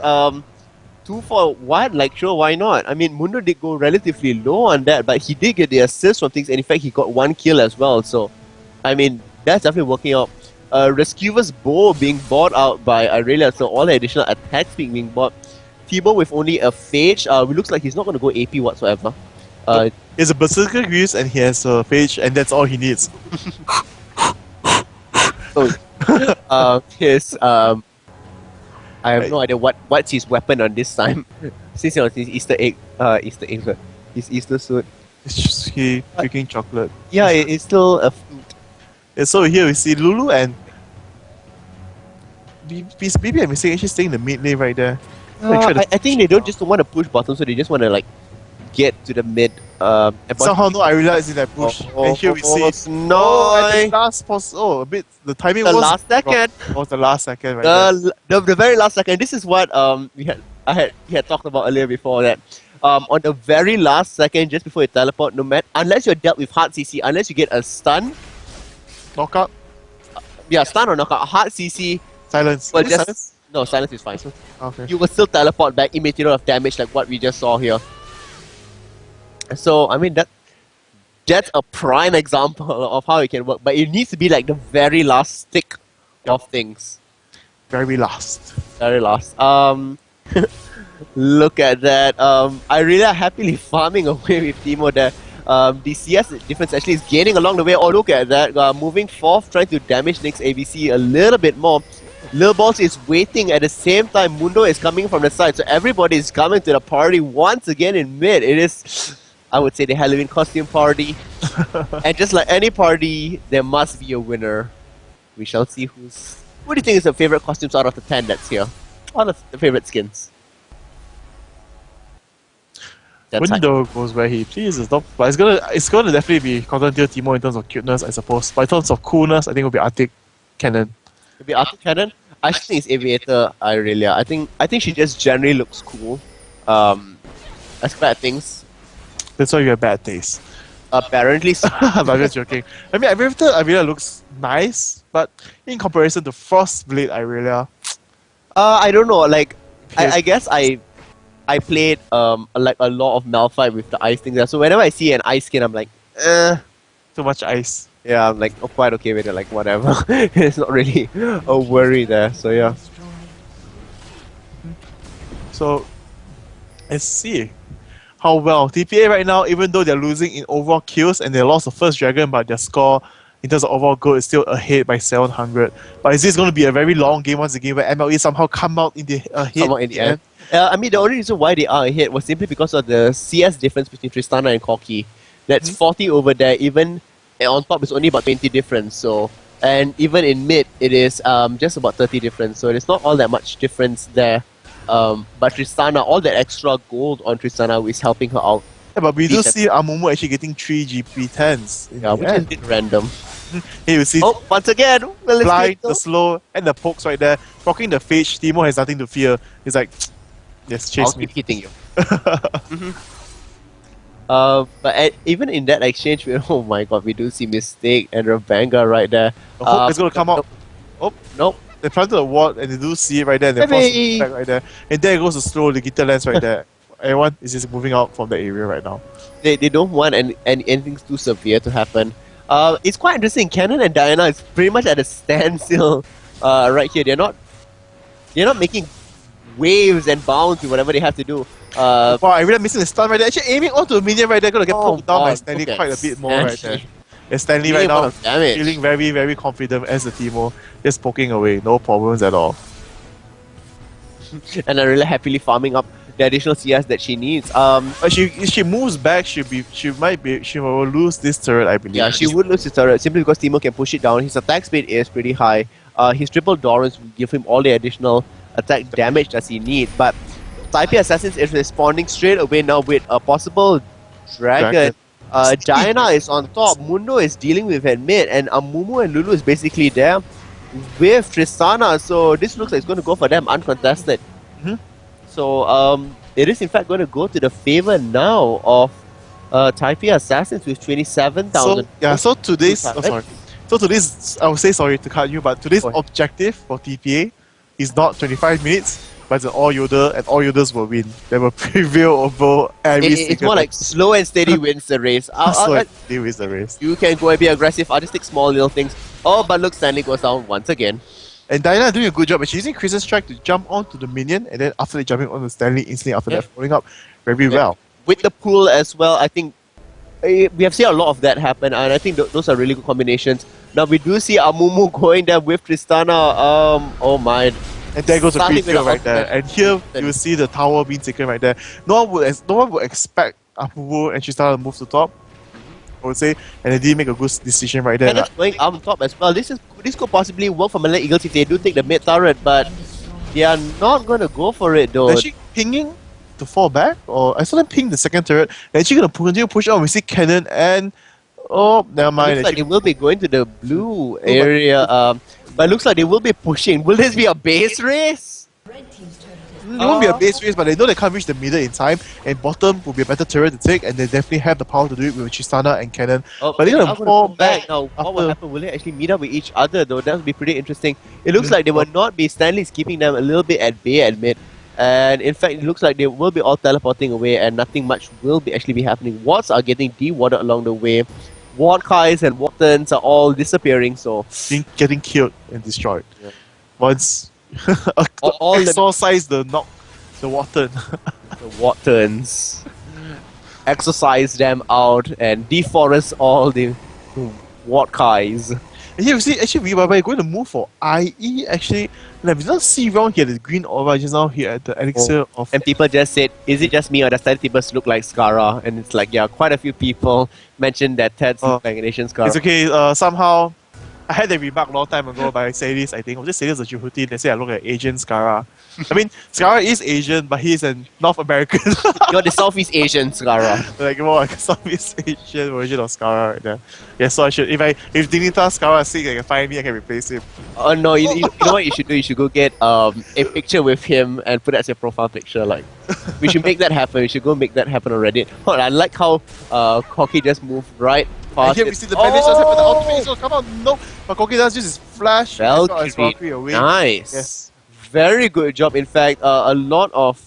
2 for 1, like sure, why not? I mean, Mundo did go relatively low on that, but he did get the assist from things, and in fact, he got 1 kill as well. So, I mean, that's definitely working out. Rescuer's bow being bought out by Irelia, so all the additional attacks being bought. Timo with only a phage, it looks like he's not going to go AP whatsoever. He has a Berserker Grease and he has a phage, and that's all he needs. I have no idea what's his weapon on this time. Since it was his Easter egg, his Easter suit. It's just he freaking chocolate. Yeah, it's still a fruit. And so here we see Lulu and maybe I'm missing actually staying in the mid lane right there. I think they don't just want to push bottom, so they just want to like get to the mid. Somehow no Irelia is in that push. And here we see at the last a bit the timing the was last second. was the last second right there. The very last second. This is what he had talked about earlier before that. On the very last second, just before you teleport, no matter unless you're dealt with hard CC, unless you get a stun, Knockout? yeah, stun or knockout, hard CC. Silence. Well, Is it just silence? no silence is fine. Okay. You will still teleport back immaterial of damage like what we just saw here. So I mean that's a prime example of how it can work, but it needs to be like the very last stick of things. Very last. Very last. Look at that. I really are happily farming away with Timo there. The CS difference actually is gaining along the way. Oh, look at that. Moving forth, trying to damage next ABC a little bit more. Lil Balls is waiting at the same time. Mundo is coming from the side, so everybody is coming to the party once again in mid. It is, I would say, the Halloween costume party. And just like any party, there must be a winner. We shall see who's... What do you think is the favorite costumes out of the 10 that's here? All of the favorite skins. That's Window goes where he pleases. But it's gonna definitely be Cotton Tail Teemo in terms of cuteness, I suppose. But in terms of coolness, I think it'll be Arctic Cannon. maybe Arthur Cannon. I think it's Aviator Irelia. I think she just generally looks cool. As bad things. That's why you have bad taste. Apparently so. I'm just joking. I mean, Irelia looks nice, but in comparison to Frostblade Irelia, I don't know, like Yes. I guess I played like a lot of Malphite with the ice thing there. So whenever I see an ice skin I'm like, too much ice. yeah, I'm like quite okay with it, like whatever. It's not really a worry there. So yeah. So let's see how well TPA right now, even though they're losing in overall kills and they lost the first dragon, but their score in terms of overall goal is still ahead by 700. But is this going to be a very long game once again where MLE somehow come out in the ahead? Somewhat in the end. I mean, the only reason why they are ahead was simply because of the CS difference between Tristana and Corki. That's 40 over there. Even on top, it's only about 20 difference. So, and even in mid, it is just about 30 difference. So it's not all that much difference there. But Tristana, all that extra gold on Tristana is helping her out. Yeah, but we do see Amumu actually getting 3 GP10s. Yeah, which is a bit random. Here you see Oh, once again, blind, the slow, and the pokes right there. Rocking the Phage, Teemo has nothing to fear. He's like, yes, chase I'll me. keep hitting you. But even in that exchange, oh my god, we do see Mistake and Ravanga right there. The hook is going to come out. Oh, nope. They planted the ward and they do see it right there and they force it back right there. And there goes the slow, the guitar lens right there. Everyone is just moving out from the area right now. They don't want anything too severe to happen. It's quite interesting. Cannon and Diana is pretty much at a standstill right here. They're not making waves and bounds with whatever they have to do. Wow, I really missing the stun right there. Actually aiming onto a minion right there, gonna get poked down by Stanley look at quite a bit more right Stanley. there. Yeah, Stanley right Really a lot now of damage. feeling very, very confident as the Teemo, just poking away, no problems at all. And really happily farming up the additional CS that she needs. But if she moves back, she will lose this turret, I believe. Yeah, she would lose his turret simply because Teemo can push it down. His attack speed is pretty high. His triple Dorans will give him all the additional attack damage that he needs. But TPA Assassins is responding straight away now with a possible dragon. Diana is on top. Mundo is dealing with at mid, and Amumu and Lulu is basically there with Tristana. So this looks like it's going to go for them uncontested. So it is in fact going to go to the favor now of TPA Assassins with 27,000. So today's I would say sorry to cut you, but today's objective for TPA is not 25 minutes, but it's an all Yoda, and all Yodas will win. They will prevail over every single. It's more like slow and steady wins the race. Slow and steady wins the race. You can go and be aggressive, artistic, small little things. Oh, but look, Stanley goes down once again. And Diana doing a good job. She's using Chris's strike to jump onto the minion, and then after jumping onto Stanley instantly after that, following up very well. With the pool as well, I think we have seen a lot of that happen, and I think those are really good combinations. Now we do see Amumu going there with Tristana. Oh my. And there goes the free Starting with kill the right there. And here you will see the tower being taken right there. No one would expect Amumu and Tristana to move to top, I would say, and they did make a good decision right there. And that's going up on top as well. This could possibly work for Malay Eagles if they do take the mid turret, but they are not going to go for it though. Is she pinging to fall back? Or I saw them ping the second turret. And she's going to continue push on. We see Cannon and... Oh, never mind. It looks like they will be going to the blue area, but it looks like they will be pushing. Will this be a base race? It won't be a base race, but they know they can't reach the middle in time, and bottom will be a better turret to take, and they definitely have the power to do it with Tristana and Cannon. Oh, but they're going to fall back. Now, what will happen? Will they actually meet up with each other though? That would be pretty interesting. It looks like they will not be. Stanley's keeping them a little bit at bay at mid. And in fact, it looks like they will be all teleporting away, and nothing much will actually be happening. Wards are getting de-watered along the way. Wardkais and Wattons are all disappearing, so... Getting killed and destroyed. Yeah. Once... all exorcise the Watton. The Wattons. Exorcise them out and deforest all the Wardkais. And here we see, actually, we are going to move for IE, actually. And we don't see wrong here, the green aura just now here at the elixir of... And people just said, is it just me or does Ted's look like Skara? And it's like, yeah, quite a few people mentioned that Ted's look like an Asian Skara. It's okay, somehow I had that remark a long time ago by Sadis, I think. Was it Sadis or Juhuti? They say I look like Asian Skara. I mean, Skara is Asian, but he's a North American. You're the Southeast Asian, Skara. Like more like a Southeast Asian version of Skara right there. Yeah, so I should, if Dinita Skara is sick, they can find me, I can replace him. Oh no, you know what you should do? You should go get a picture with him and put that as your profile picture. Like, we should make that happen. We should go make that happen on Reddit. Oh, I like how Koki just moved right past And here we see the bandage just happen, the ultimate is gonna come out. No, but Koki does use his flash. Valkyrie. Away. Nice. Yes. Very good job. In fact, a lot of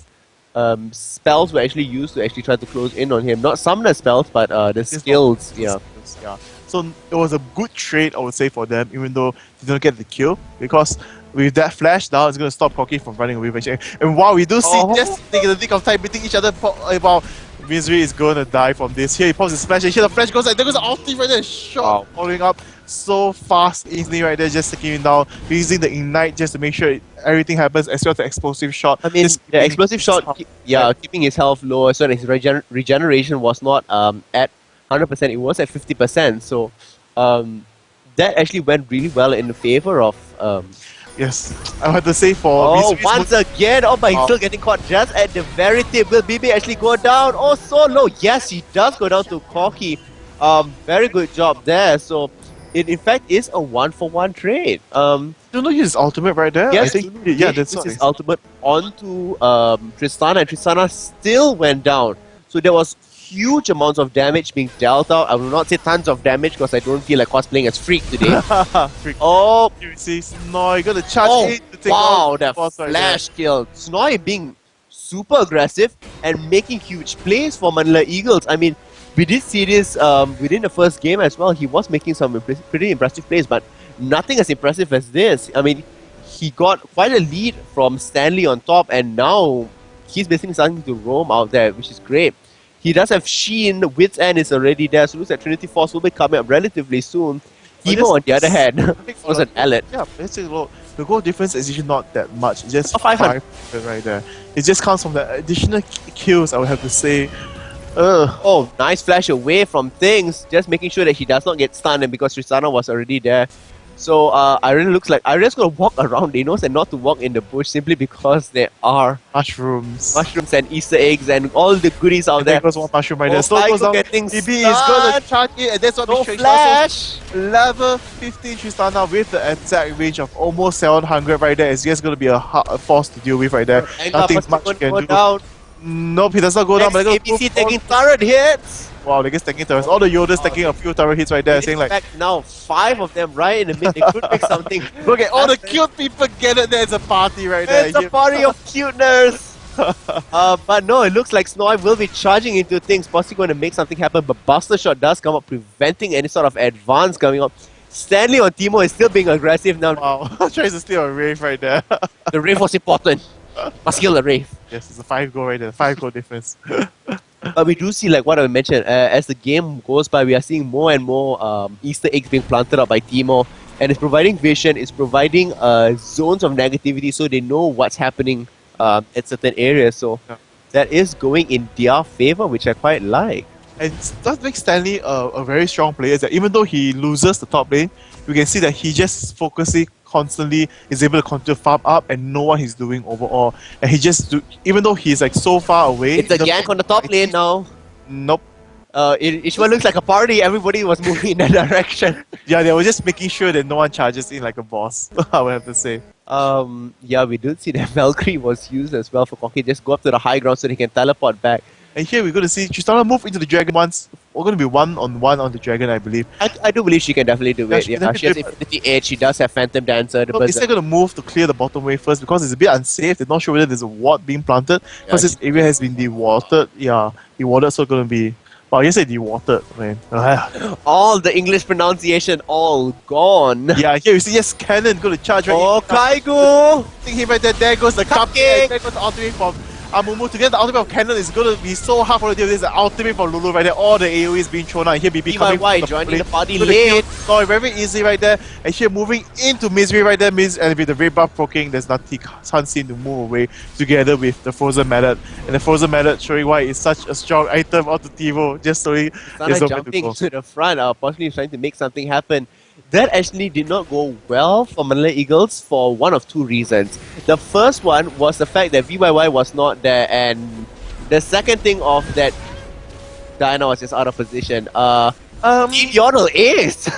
spells were actually used to actually try to close in on him. Not summoner spells, but the skills. Yeah. Yeah. So it was a good trade, I would say, for them, even though they don't get the kill, because with that flash now, it's going to stop Koki from running away. And while we do see just taking the nick of time, beating each other, while Misery is going to die from this. Here he pops his flash, and here the flash goes, and there goes the ulti right there, shot following up so fast, easily right there, just taking him down, using the ignite just to make sure everything happens, as well as the explosive shot. I mean, the explosive shot, keeping his health low, as well as his regeneration was not at 100%, it was at 50%, so that actually went really well in the favor of yes, I have to say for once again, but he's still getting caught just at the very tip. Will BB actually go down? Oh, so low. Yes, he does go down to Koki. Very good job there. So it in fact is a 1-for-1 trade. Don't know his ultimate right there. Yes, I think, yeah, that's his ultimate onto Tristana, and Tristana still went down. So there was huge amounts of damage being dealt out. I will not say tons of damage because I don't feel like cosplaying as Freak today. Freak. Oh, you see Snoy gonna charge in to take out that flash kill. Snoy being super aggressive and making huge plays for Manila Eagles. I mean, we did see this within the first game as well. He was making some pretty impressive plays, but nothing as impressive as this. I mean, he got quite a lead from Stanley on top, and now he's basically starting to roam out there, which is great. He does have Sheen, Wit's End is already there, so looks like Trinity Force will be coming up relatively soon. Timo, on the other hand, was an alert. Yeah, basically, the goal difference is usually not that much. It's just 500 right there. It just comes from the additional kills, I would have to say. Oh, nice flash away from things, just making sure that he does not get stunned, and because Tristana was already there. So Irene looks like Irene's gonna walk around. They knows and not to walk in the bush simply because there are mushrooms and Easter eggs and all the goodies out there. There goes one mushroom right there. So goes down. BB is gonna charge it, and that's what no flash. Level 15 Tristana with the attack range of almost 700 right there. It's just gonna be a force to deal with right there. Nothing much he can do. Down. Nope, he does not go down. But ABC taking turret hits. Wow, they get taking turrets. All the Yodas taking a few turret hits right there, saying like... now 5 of them right in the mid. They could make something. Look at all the cute people get it. There's a party right there. It's a party of cuteness. But no, it looks like Snoy will be charging into things, possibly going to make something happen. But Buster Shot does come up, preventing any sort of advance coming up. Stanley on Timo is still being aggressive now. Wow, tries to steal a Wraith right there. The Wraith was important. Must kill the Wraith. Yes, it's a 5-goal right there. 5-goal difference. But we do see, like what I mentioned, as the game goes by, we are seeing more and more Easter eggs being planted up by Timo, and it's providing vision, it's providing zones of negativity, so they know what's happening at certain areas. So that is going in their favor, which I quite like. And that makes Stanley a very strong player. That even though he loses the top lane, you can see that he just focusing constantly, is able to continue to farm up and know what he's doing overall. And he just even though he's like so far away. It's a gank on the top lane now. Nope. It looks like a party. Everybody was moving in that direction. Yeah, they were just making sure that no one charges in like a boss. I would have to say. Yeah, we did see that Valkyrie was used as well for Koki. Just go up to the high ground so they can teleport back. And here we're going to see Tristana move into the dragon once. We're going to be 1-on-1 on the dragon, I believe. I do believe she can definitely do it. Yeah, she has Infinity Edge, she does have Phantom Dancer. Is they going to move to clear the bottom wave first because it's a bit unsafe. They're not sure whether there's a ward being planted because this area has been dewatered. Yeah, dewatered, so going to be... Wow, you said dewatered, man. All the English pronunciation, all gone. Yeah, here you see, yes, Cannon going to charge right. Oh, Kaigu! Think him right there. There goes the cupcake. There goes the ultimate from Amumu. To get the ultimate of Cannon is going to be so hard for the deal. This is the ultimate from Lulu right there. All the AoE is being thrown out. Here BB coming from joining the party late. So very easy right there. And here moving into Misery right there. And with the red buff proking, there's nothing. Can't seem to move away together with the Frozen Mallet. And the Frozen Mallet showing why it's such a strong item onto Tivo. Just showing Sana jumping to the front, possibly trying to make something happen. that actually did not go well for Manila Eagles for one of two reasons. The first one was the fact that VYY was not there, and the second thing of that Diana was just out of position. Team Yodel is!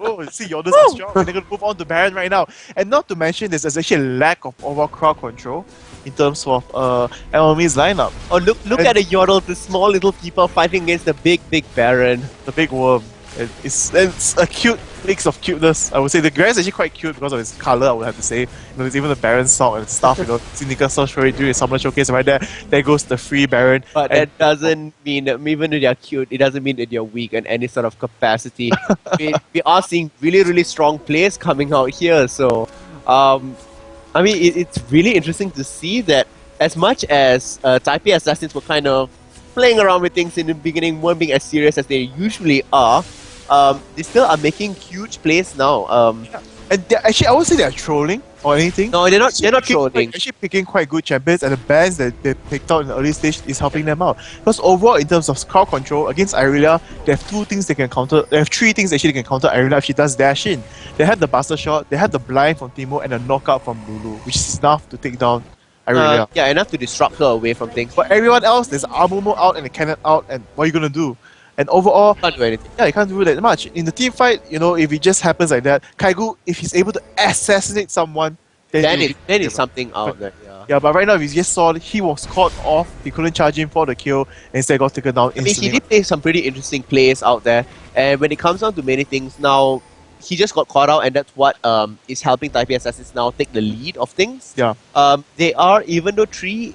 Oh, see, Yoda's are strong. And they're going to move on to Baron right now. And not to mention, there's actually a lack of overall crowd control in terms of MLE's lineup. Oh, look at the Yodel, the small little people fighting against the big Baron. The big worm. It's a cute mix of cuteness. I would say the Garen's actually quite cute because of its color, I would have to say. There's even the Baron sock and stuff, See Nika search for it during the summer showcase right there. There goes the free Baron. But that doesn't mean, even if they're cute, it doesn't mean that they're weak in any sort of capacity. we are seeing really strong players coming out here, so I mean, it's really interesting to see that as much as TPA Assassins were kind of playing around with things in the beginning, weren't being as serious as they usually are, they still are making huge plays now. And actually, I would say they're trolling or anything. No, they're not trolling. Actually picking quite good champions, and the bans that they picked out in the early stage is helping them out. Because overall, in terms of crowd control against Irelia, they have two things they can counter. They have three things actually they can counter Irelia if she does dash in. They have the Buster Shot, they have the blind from Timo, and a knockout from Lulu, which is enough to take down Irelia. Yeah, enough to disrupt her away from things. But everyone else, there's Amumu out and a cannon out, and what are you gonna do? And overall, Can't do anything. yeah, you can't do that much. In the team fight, if it just happens like that, Kaigu, if he's able to assassinate someone, then it's something out there. Yeah. Yeah, but right now, we just saw he was caught off. He couldn't charge him for the kill, and instead got taken down instantly. I mean, he did play some pretty interesting plays out there, and when it comes down to many things, now he just got caught out, and that's what is helping TPA Assassins now take the lead of things. Yeah. They are, even though 3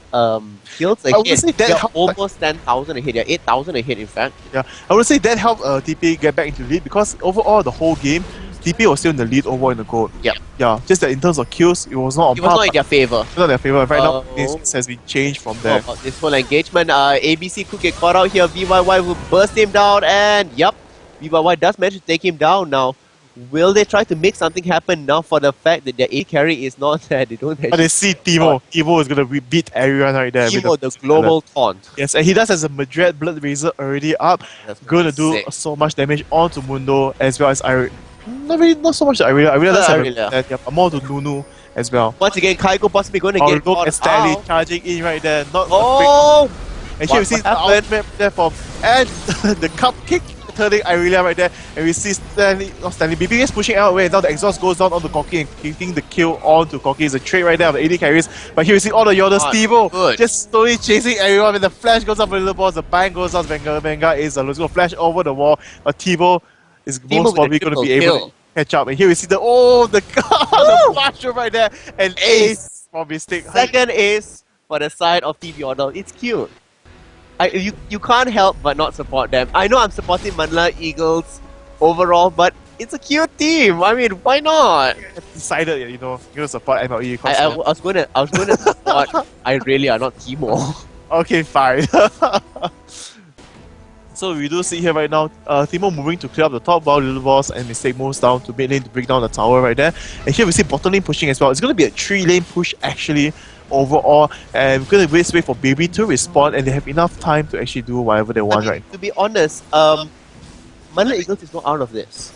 kills I would ahead, say that they're helped, almost 10,000 ahead. They're 8,000 ahead, in fact. Yeah, I would say that helped TPA get back into the lead because overall the whole game, TPA was still in the lead overall in the gold. Yep. Yeah, just that in terms of kills, it was not on It was par. not in their favor. It's not in their favor. Right now, this has been changed from there. About this whole engagement, ABC could get caught out here. VYY will burst him down, and yep, VYY does manage to take him down now. Will they try to make something happen now for the fact that their A carry is not there? They don't But they see Timo. Timo is going to beat everyone right there. Timo, the global taunt. Yes, and he does has a Madrid Blood Razor already up. Going to do so much damage onto Mundo as well as not so much to Irelia. Irelia does have but more to Nunu as well. Once again, Kaigo possibly going to get look caught at Stanley out. charging in right there. Not Oh! and here we see the ultimate there from and the cup kick turning Irelia right there, and we see BBS pushing out away, and now the exhaust goes down onto Koki and kicking the kill onto Koki. Is a trade right there of the AD carries, but here we see all the Yoda Stevo just slowly chasing everyone. When the flash goes up for the little boss, the bang goes out, Venga is going to flash over the wall, but Tivo is most probably going to be able to catch up. And here we see the the mushroom right there, and ace from Mystic. Second ace for the side of Team Yodel. It's cute. You can't help but not support them. I know I'm supporting Manila Eagles overall, but it's a cute team. I mean, why not? I've decided, you're going to support MLE. I was going to support Irelia, not Timo. Okay, fine. So we do see here right now, Timo moving to clear up the top while Little Boss and Mistake moves down to mid lane to break down the tower right there. And here we see bottom lane pushing as well. It's going to be a 3-lane push actually overall, and we're going to wait for Baby to respawn, and they have enough time to actually do whatever they want, right? To be honest, Manila Eagles is not out of this.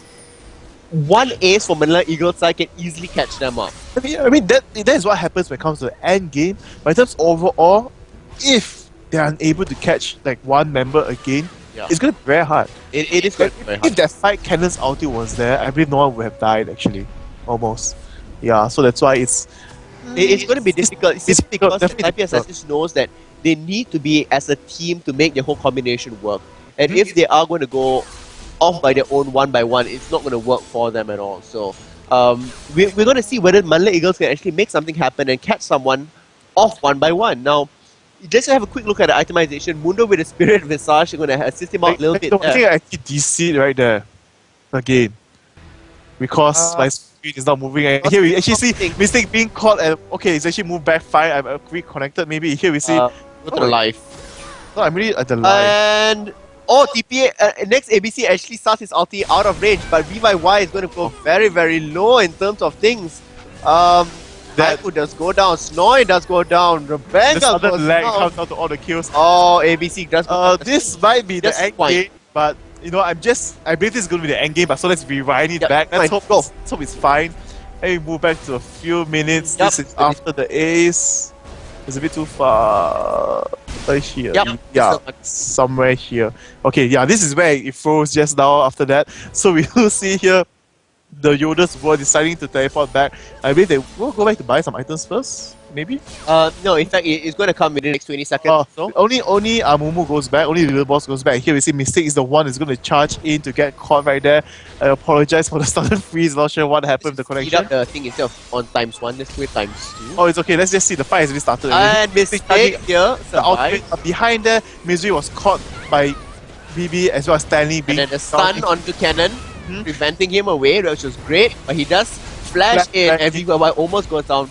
One ace for Manila Eagles side can easily catch them up. I mean that is what happens when it comes to the end game. But in terms overall, if they're unable to catch like one member again, it's going to be very hard. It is going to be very hard. If that fight Cannon's ulti was there, I believe no one would have died actually, almost. Yeah, so that's why it's going to be difficult. It's because the TPA Assassins knows that they need to be as a team to make the whole combination work. And if they are going to go off by their own one by one, it's not going to work for them at all. So we're going to see whether Manila Eagles can actually make something happen and catch someone off one by one. Now, just to have a quick look at the itemization, Mundo with the Spirit Visage is going to assist him out a little bit. I think I actually DC'd right there again because my screen is not moving. And here we actually see Mistake being caught, and okay, it's actually moved back fine. I'm reconnected. Maybe here we see. Go to the live. No, I'm really at the live. And TPA next ABC actually starts his ulti out of range, but VYY is going to go very, very low in terms of things. Haiku does go down, Snoy does go down, Rebecca goes down. Lag comes out to all the kills. Oh, ABC does go down. This might be the end game, but you know, I believe this is going to be the end game, but so let's rewind it Yep, back. fine, Let's hope, go. let's hope it's fine. Let me move back to a few minutes. Yep. This is after the ace. It's a bit too far. Right here. Yep. Yeah, somewhere here. Okay, yeah, this is where it froze just now after that. So we will see here the Yodas were deciding to teleport back. I believe they will go back to buy some items first, maybe? No, in fact, it's going to come within the next 20 seconds or so. Only Amumu goes back, only the little boss goes back. Here we see Mystic is the one who's going to charge in to get caught right there. I apologize for the sudden freeze, not sure what happened with the Speed connection. up the thing instead of on ×1, let's do it ×2. Oh, it's okay, let's just see, the fight has already started. And Mystic here, The outfit survive. behind there, Misery was caught by BB as well as Stanley being And then the stun onto Cannon, preventing him away, which was great. But he does flash in, and VYY almost goes down.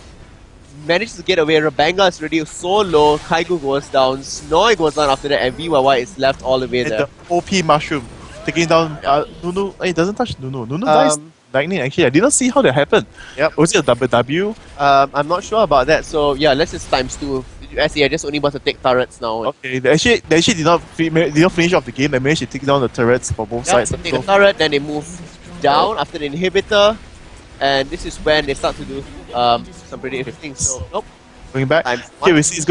Manages to get away. Rabanga is already so low. Kaigu goes down. Snoy goes down after that, and VYY is left all the way and there. the OP mushroom taking down Nunu. It doesn't touch Nunu. Nunu dies lightning actually. I did not see how that happened. Yep. Was it a double W? I'm not sure about that. So yeah, let's just ×2. Actually, I just only want to take turrets now. Okay, they actually did not finish off the game. They managed to take down the turrets for both sides. They take a turret, then they move down after the inhibitor, and this is when they start to do some pretty interesting things. So nope. Going back, ×1. here we see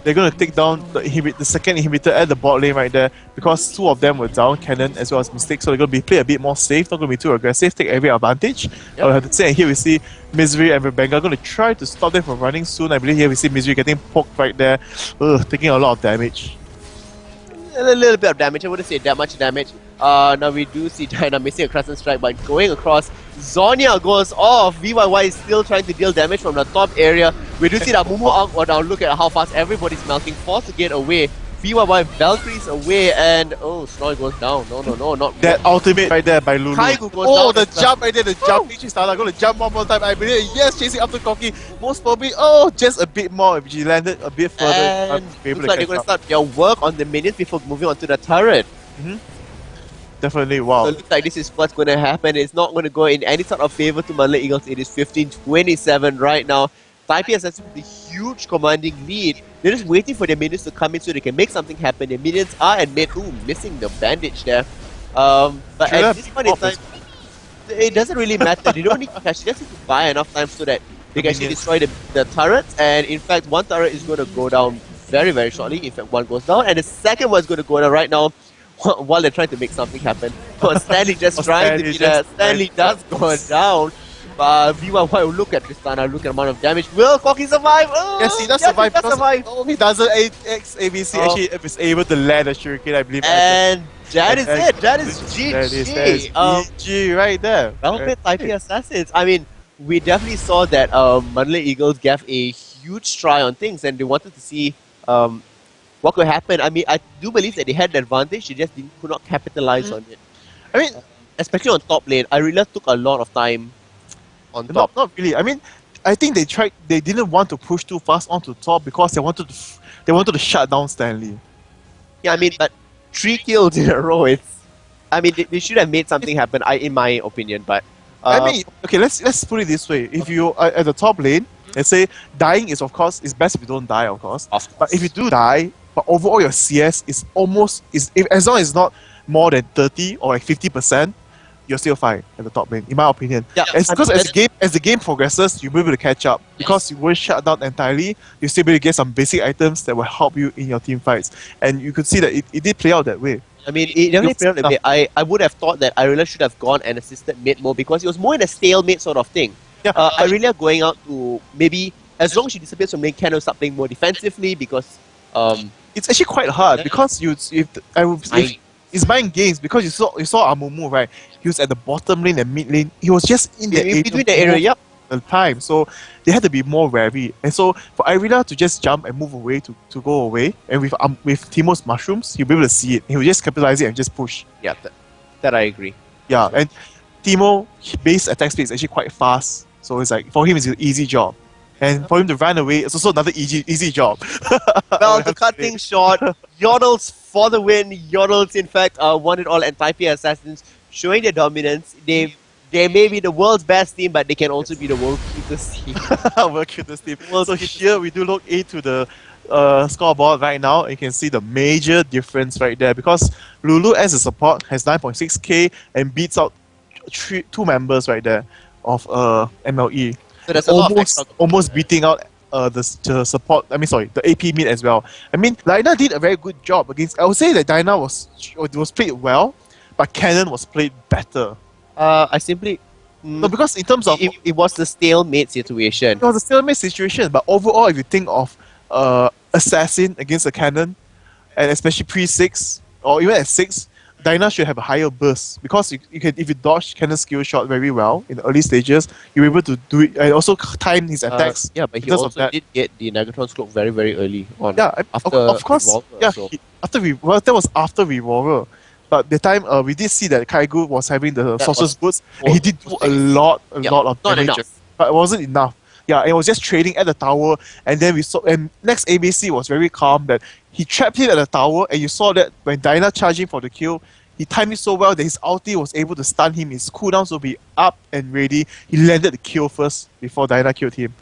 they're going to take down the second inhibitor at the bot lane right there because two of them were down, Cannon as well as Mystic, so they're going to play a bit more safe, not going to be too aggressive, take every advantage. I would have to say, and here we see Misery and Rebecca going to try to stop them from running soon. I believe here we see Misery getting poked right there, taking a lot of damage. A little bit of damage, I wouldn't say that much damage. Now we do see Diana missing a Crescent Strike, but going across, Zonya goes off. VYY is still trying to deal damage from the top area. We do see that Mumu Ang, now look at how fast everybody's melting, forced to get away. VYY Valkyrie's away, and Snoy goes down. No, not that ultimate right there by Lulu. Kaigu goes down the as well. jump right there, the jump. Ichi started going to jump one more time. I believe, yes, chasing after Koki. Most probably, just a bit more. If she landed a bit further, And be able looks like to they're going to catch up. start their work on the minions before moving on to the turret. Definitely, wow. So it looks like this is what's going to happen. It's not going to go in any sort of favor to Manila Eagles. It is 15-27 right now. Taipei has a huge commanding lead. They're just waiting for their minions to come in so they can make something happen. Their minions are at mid. Missing the bandage there. But at this point in time, it doesn't really matter. They don't need to catch. They just need to buy enough time so that they can actually destroy the turrets. And in fact, one turret is going to go down very, very shortly. In fact, one goes down, and the second one is going to go down right now while they're trying to make something happen. But Stanley just trying to be there. Stanley does go down. VYY will look at Tristana, look at the amount of damage. Will Koki survive? Yes, he does survive. He does survive. He doesn't. ABC actually is able to land a shuriken, I believe. And that is it. That is GG. That is GG right there. Well played, Taipei Assassins. I mean, we definitely saw that Manila Eagles gave a huge try on things, and they wanted to see what could happen. I mean, I do believe that they had the advantage. They just could not capitalize on it. I mean, especially on top lane, I really took a lot of time on top. Not really. I mean, I think they didn't want to push too fast onto top because they wanted to shut down Stanley. Yeah, I mean, but 3 kills in a row, I mean, they should have made something happen, in my opinion, but... I mean, okay, let's put it this way. If you are at the top lane, let's say, dying is best if you don't die, of course. But if you do die, but overall your CS is as long as it's not more than 30 or like 50%, you're still fine at the top lane, in my opinion. Yeah, because as the game progresses, you'll be able to catch up. Because you won't shut down entirely, you'll still be able to get some basic items that will help you in your team fights. And you could see that it did play out that way. I mean, it definitely played out that way. I would have thought that Irelia should have gone and assisted mid more because it was more in a stalemate sort of thing. Yeah, Irelia going out to maybe, as long as she disappears from lane, can start playing more defensively because... it's actually quite hard because it's mind games because you saw Amumu, right? He was at the bottom lane and mid lane. He was just in between the area, yep. The time, so they had to be more wary. And so for Irelia to just jump and move away to go away, and with Timo's mushrooms, he'll be able to see it. He'll just capitalize it and just push. Yeah, that I agree. Yeah, and Timo base attack speed is actually quite fast, so it's like for him it's an easy job. And for him to run away, it's also another easy job. Well, to cut things short, Yodels for the win. Yodels, in fact, won it all, and Taipei Assassins showing their dominance. They may be the world's best team, but they can also be the world's cutest team. World cutest team. So here we do look into the scoreboard right now, you can see the major difference right there because Lulu as a support has 9.6k and beats out two members right there of MLE. So there's a lot of Almost beating out the support. I mean, sorry, the AP mid as well. I mean, Lina did a very good job against. I would say that Dyna was played well, but Cannon was played better. I simply. No, because in terms of it was a stalemate situation. It was a stalemate situation, but overall, if you think of Assassin against a Cannon, and especially pre-6, or even at 6, Dyna should have a higher burst because you can, if you dodge Cannon's skill shot very well in the early stages, you're able to do it and also time his attacks. Yeah, but he also did get the Negatron's cloak very, very early on. Yeah, of course. Revolver, yeah, so. That was after Revolver. But the time we did see that Kaigu was having the Sorcerer's Boots, and he did do a lot of damage. But it wasn't enough. Yeah, it was just trading at the tower, and then we saw. And next ABC was very calm that he trapped him at the tower, and you saw that when Dyna charged him for the kill, he timed it so well that his ulti was able to stun him. His cooldowns will be up and ready. He landed the kill first before Dyna killed him.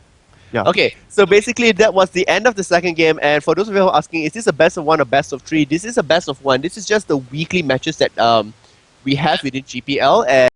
Yeah. Okay, so basically that was the end of the second game, and for those of you who are asking, is this a best of 1 or best of 3? This is a best of 1. This is just the weekly matches that we have within GPL, and